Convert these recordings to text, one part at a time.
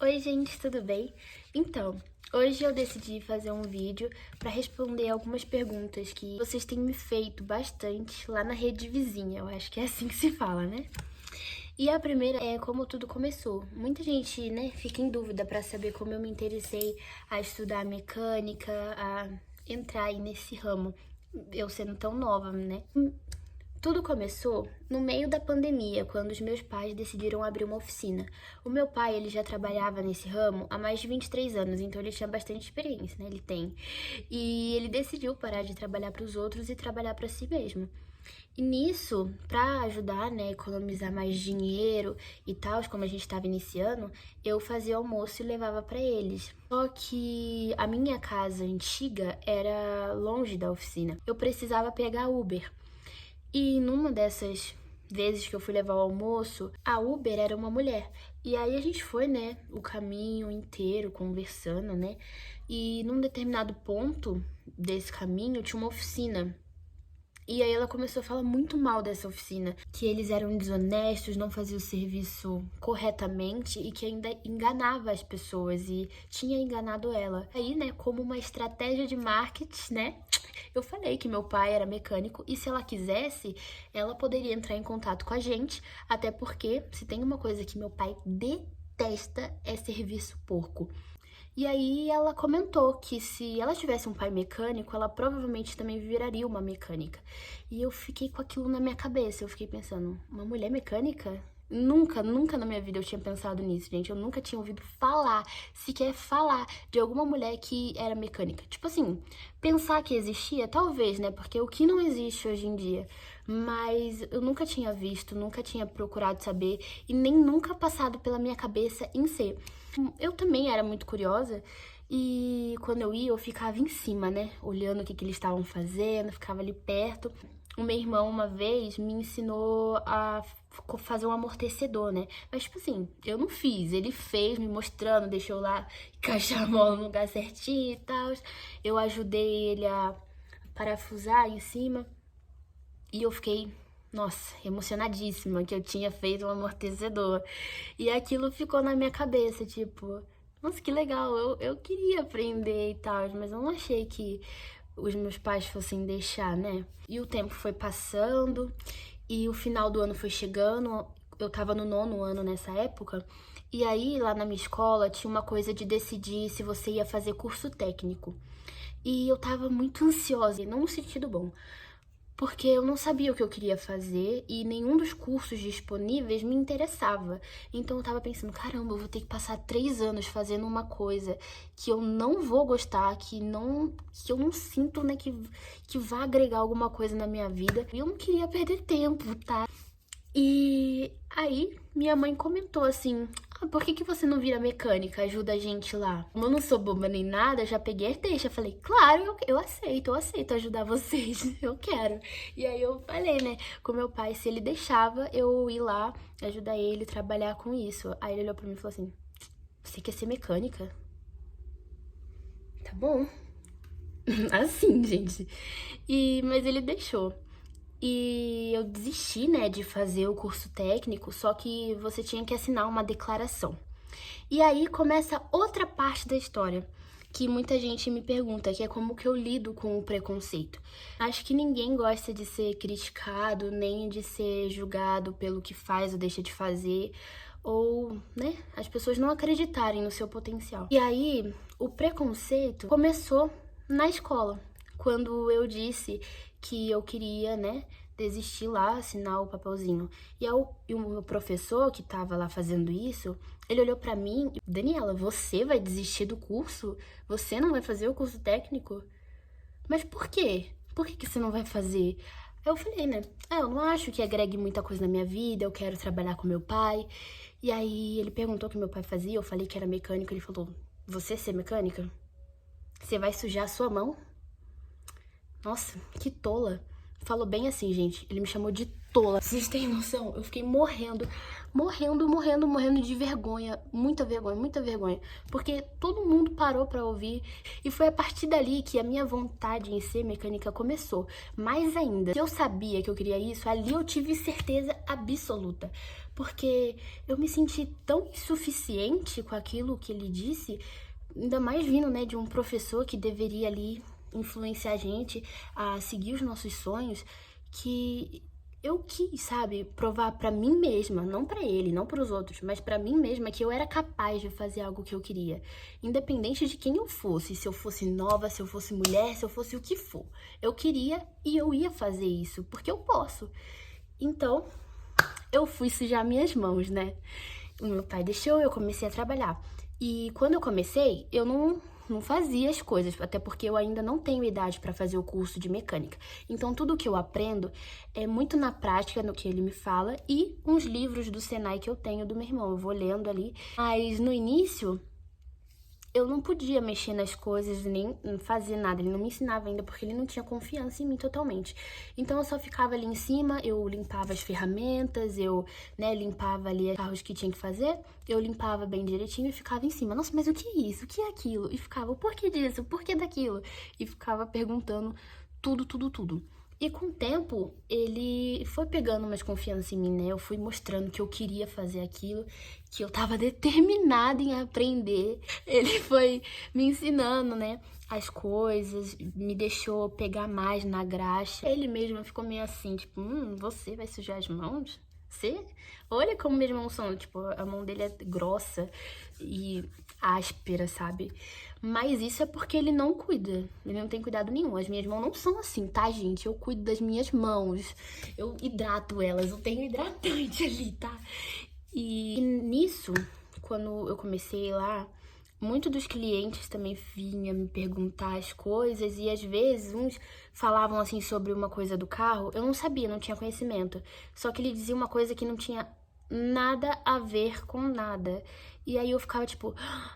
Oi, gente, tudo bem? Então, hoje eu decidi fazer um vídeo para responder algumas perguntas que vocês têm me feito bastante lá na rede vizinha, eu acho que é assim que se fala, né? E a primeira é como tudo começou. Muita gente, né, fica em dúvida para saber como eu me interessei a estudar mecânica, a entrar aí nesse ramo, eu sendo tão nova, né? Tudo começou no meio da pandemia, quando os meus pais decidiram abrir uma oficina. O meu pai, ele já trabalhava nesse ramo há mais de 23 anos, então ele tinha bastante experiência, né? Ele tem. E ele decidiu parar de trabalhar para os outros e trabalhar para si mesmo. E nisso, para ajudar, né, economizar mais dinheiro e tal, como a gente estava iniciando, eu fazia almoço e levava para eles. Só que a minha casa antiga era longe da oficina. Eu precisava pegar Uber. E numa dessas vezes que eu fui levar o almoço, a Uber era uma mulher. E aí a gente foi, né, o caminho inteiro conversando, né? E num determinado ponto desse caminho tinha uma oficina. E aí ela começou a falar muito mal dessa oficina, que eles eram desonestos, não faziam o serviço corretamente e que ainda enganava as pessoas e tinha enganado ela. Aí, né, como uma estratégia de marketing, né, eu falei que meu pai era mecânico e se ela quisesse, ela poderia entrar em contato com a gente, até porque se tem uma coisa que meu pai detesta é serviço porco. E aí ela comentou que se ela tivesse um pai mecânico, ela provavelmente também viraria uma mecânica. E eu fiquei com aquilo na minha cabeça. Eu fiquei pensando, uma mulher mecânica? Nunca na minha vida eu tinha pensado nisso, gente. Eu nunca tinha ouvido falar, sequer falar de alguma mulher que era mecânica. Tipo assim, pensar que existia, talvez, né? Porque o que não existe hoje em dia. Mas eu nunca tinha visto, nunca tinha procurado saber e nem nunca passado pela minha cabeça em ser. Eu também era muito curiosa e quando eu ia, eu ficava em cima, né? Olhando o que eles estavam fazendo, ficava ali perto. O meu irmão, uma vez, me ensinou a fazer um amortecedor, né? Mas, tipo assim, eu não fiz. Ele fez, me mostrando, deixou lá encaixar a mola no lugar certinho e tal. Eu ajudei ele a parafusar em cima. E eu fiquei, nossa, emocionadíssima que eu tinha feito um amortecedor. E aquilo ficou na minha cabeça, tipo, nossa, que legal, eu queria aprender e tal, mas eu não achei que os meus pais fossem deixar, né? E o tempo foi passando e o final do ano foi chegando. Eu tava no 9º ano nessa época. E aí, lá na minha escola, tinha uma coisa de decidir se você ia fazer curso técnico. E eu tava muito ansiosa, não no sentido bom, porque eu não sabia o que eu queria fazer e nenhum dos cursos disponíveis me interessava. Então eu tava pensando, caramba, eu vou ter que passar 3 anos fazendo uma coisa que eu não vou gostar, que eu não sinto, né, que vai agregar alguma coisa na minha vida. E eu não queria perder tempo, tá? E aí, minha mãe comentou assim, por que você não vira mecânica? Ajuda a gente lá. Como eu não sou boba nem nada, eu já peguei a deixa. Falei, claro, eu aceito ajudar vocês, eu quero. E aí eu falei, né, com meu pai, se ele deixava eu ir lá, ajudar ele, trabalhar com isso. Aí ele olhou pra mim e falou assim, você quer ser mecânica? Tá bom. Assim, gente. Mas ele deixou. E eu desisti, né, de fazer o curso técnico, só que você tinha que assinar uma declaração. E aí começa outra parte da história, que muita gente me pergunta, que é como que eu lido com o preconceito. Acho que ninguém gosta de ser criticado, nem de ser julgado pelo que faz ou deixa de fazer, ou, né, as pessoas não acreditarem no seu potencial. E aí, o preconceito começou na escola, quando eu disse que eu queria, né, desistir lá, assinar o papelzinho. E o meu professor que tava lá fazendo isso, ele olhou pra mim, Daniela, você vai desistir do curso? Você não vai fazer o curso técnico? Mas por quê? Por que você não vai fazer? Aí eu falei, né? Eu não acho que agregue muita coisa na minha vida, eu quero trabalhar com meu pai. E aí ele perguntou o que meu pai fazia, eu falei que era mecânico, ele falou, você ser mecânica? Você vai sujar a sua mão? Nossa, que tola. Falou bem assim, gente. Ele me chamou de tola. Vocês têm noção? Eu fiquei morrendo de vergonha. Muita vergonha. Porque todo mundo parou pra ouvir. E foi a partir dali que a minha vontade em ser mecânica começou. Mais ainda, se eu sabia que eu queria isso, ali eu tive certeza absoluta. Porque eu me senti tão insuficiente com aquilo que ele disse, ainda mais vindo, né, de um professor que deveria ali influenciar a gente a seguir os nossos sonhos, que eu quis, sabe, provar pra mim mesma, não pra ele, não pros outros, mas pra mim mesma que eu era capaz de fazer algo que eu queria, independente de quem eu fosse, se eu fosse nova, se eu fosse mulher, se eu fosse o que for. Eu queria e eu ia fazer isso, porque eu posso. Então, eu fui sujar minhas mãos, né? O meu pai deixou, eu comecei a trabalhar. E quando eu comecei, eu não fazia as coisas, até porque eu ainda não tenho idade para fazer o curso de mecânica. Então, tudo que eu aprendo é muito na prática, no que ele me fala, e uns livros do Senai que eu tenho do meu irmão. Eu vou lendo ali. Mas no início, eu não podia mexer nas coisas, nem fazer nada. Ele não me ensinava ainda, porque ele não tinha confiança em mim totalmente. Então, eu só ficava ali em cima, eu limpava as ferramentas, eu, né, limpava ali os carros que tinha que fazer, eu limpava bem direitinho e ficava em cima. Nossa, mas o que é isso? O que é aquilo? E ficava, o porquê disso? O porquê daquilo? E ficava perguntando tudo. E com o tempo, ele foi pegando mais confiança em mim, né? Eu fui mostrando que eu queria fazer aquilo, que eu tava determinada em aprender. Ele foi me ensinando, né, as coisas, me deixou pegar mais na graxa. Ele mesmo ficou meio assim, tipo, você vai sujar as mãos? Você? Olha como minhas mãos são, tipo, a mão dele é grossa e áspera, sabe? Mas isso é porque ele não cuida, ele não tem cuidado nenhum. As minhas mãos não são assim, tá, gente? Eu cuido das minhas mãos, eu hidrato elas, eu tenho hidratante ali, tá? E nisso, quando eu comecei lá, muitos dos clientes também vinham me perguntar as coisas e às vezes uns falavam assim sobre uma coisa do carro, eu não sabia, não tinha conhecimento. Só que ele dizia uma coisa que não tinha nada a ver com nada. E aí eu ficava tipo,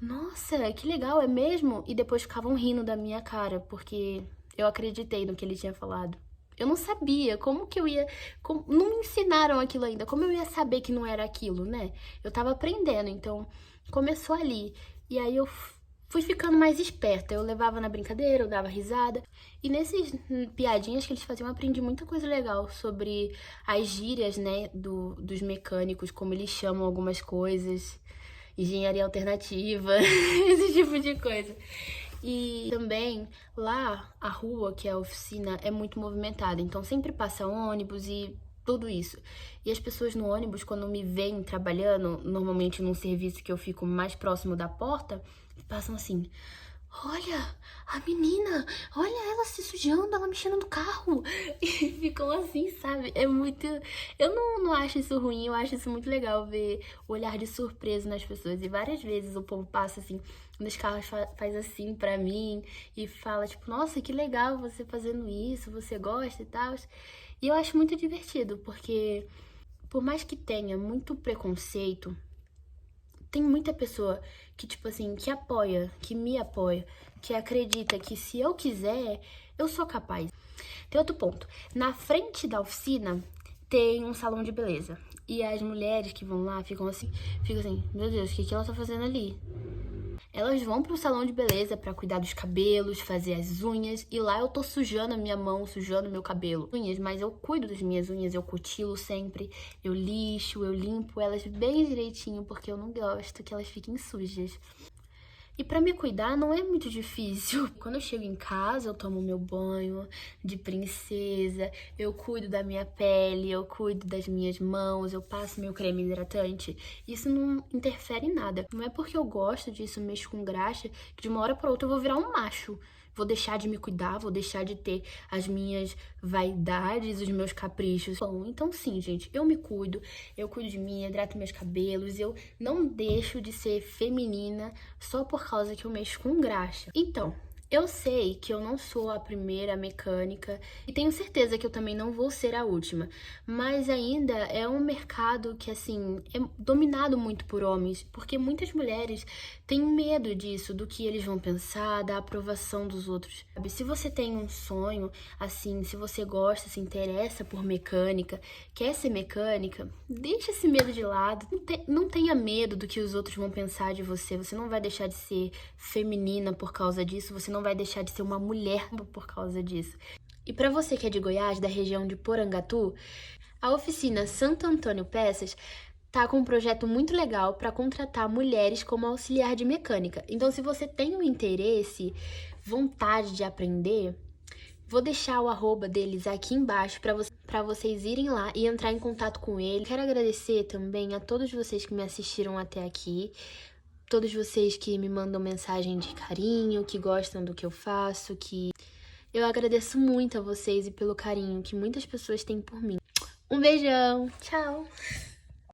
nossa, que legal, é mesmo? E depois ficavam rindo da minha cara, porque eu acreditei no que ele tinha falado. Eu não sabia como que eu ia... não me ensinaram aquilo ainda. Como eu ia saber que não era aquilo, né? Eu tava aprendendo, então começou ali. E aí eu fui ficando mais esperta. Eu levava na brincadeira, eu dava risada. E nesses piadinhas que eles faziam, eu aprendi muita coisa legal sobre as gírias, né, dos mecânicos, como eles chamam algumas coisas, engenharia alternativa, esse tipo de coisa. E também lá, a rua, que é a oficina, é muito movimentada, então sempre passa ônibus e tudo isso. E as pessoas no ônibus, quando me veem trabalhando, normalmente num serviço que eu fico mais próximo da porta, passam assim, olha, a menina, olha ela se sujando, ela mexendo no carro. E ficam assim, sabe? É muito... Eu não acho isso ruim, eu acho isso muito legal, ver o olhar de surpresa nas pessoas. E várias vezes o povo passa assim, nos carros faz assim pra mim e fala tipo, nossa, que legal você fazendo isso, você gosta e tal. E eu acho muito divertido, porque por mais que tenha muito preconceito, tem muita pessoa que, tipo assim, que apoia, que me apoia, que acredita que se eu quiser, eu sou capaz. Tem outro ponto. Na frente da oficina tem um salão de beleza. E as mulheres que vão lá ficam assim, meu Deus, o que ela tá fazendo ali? Elas vão pro salão de beleza pra cuidar dos cabelos, fazer as unhas. E lá eu tô sujando a minha mão, sujando meu cabelo. Unhas, mas eu cuido das minhas unhas, eu cutilo sempre. Eu lixo, eu limpo elas bem direitinho, porque eu não gosto que elas fiquem sujas. E pra me cuidar não é muito difícil. Quando eu chego em casa, eu tomo meu banho de princesa, eu cuido da minha pele, eu cuido das minhas mãos, eu passo meu creme hidratante. Isso não interfere em nada. Não é porque eu gosto disso, mexo com graxa, que de uma hora pra outra eu vou virar um macho. Vou deixar de me cuidar, vou deixar de ter as minhas vaidades, os meus caprichos. Bom, então sim, gente, eu me cuido, eu cuido de mim, hidrato meus cabelos, eu não deixo de ser feminina só por causa que eu mexo com graxa. Então, Eu sei que eu não sou a primeira mecânica e tenho certeza que eu também não vou ser a última, mas ainda é um mercado que, assim, é dominado muito por homens, porque muitas mulheres têm medo disso, do que eles vão pensar, da aprovação dos outros. Sabe? Se você tem um sonho, assim, se você gosta, se interessa por mecânica, quer ser mecânica, deixa esse medo de lado, não tenha medo do que os outros vão pensar de você, você não vai deixar de ser feminina por causa disso, você não vai deixar de ser uma mulher por causa disso. E para você que é de Goiás, da região de Porangatu, a oficina Santo Antônio Peças tá com um projeto muito legal para contratar mulheres como auxiliar de mecânica. Então, se você tem um interesse, vontade de aprender, vou deixar o arroba deles aqui embaixo para vocês irem lá e entrar em contato com ele. Quero agradecer também a todos vocês que me assistiram até aqui. Todos vocês que me mandam mensagem de carinho, que gostam do que eu faço, que eu agradeço muito a vocês e pelo carinho que muitas pessoas têm por mim. Um beijão, tchau!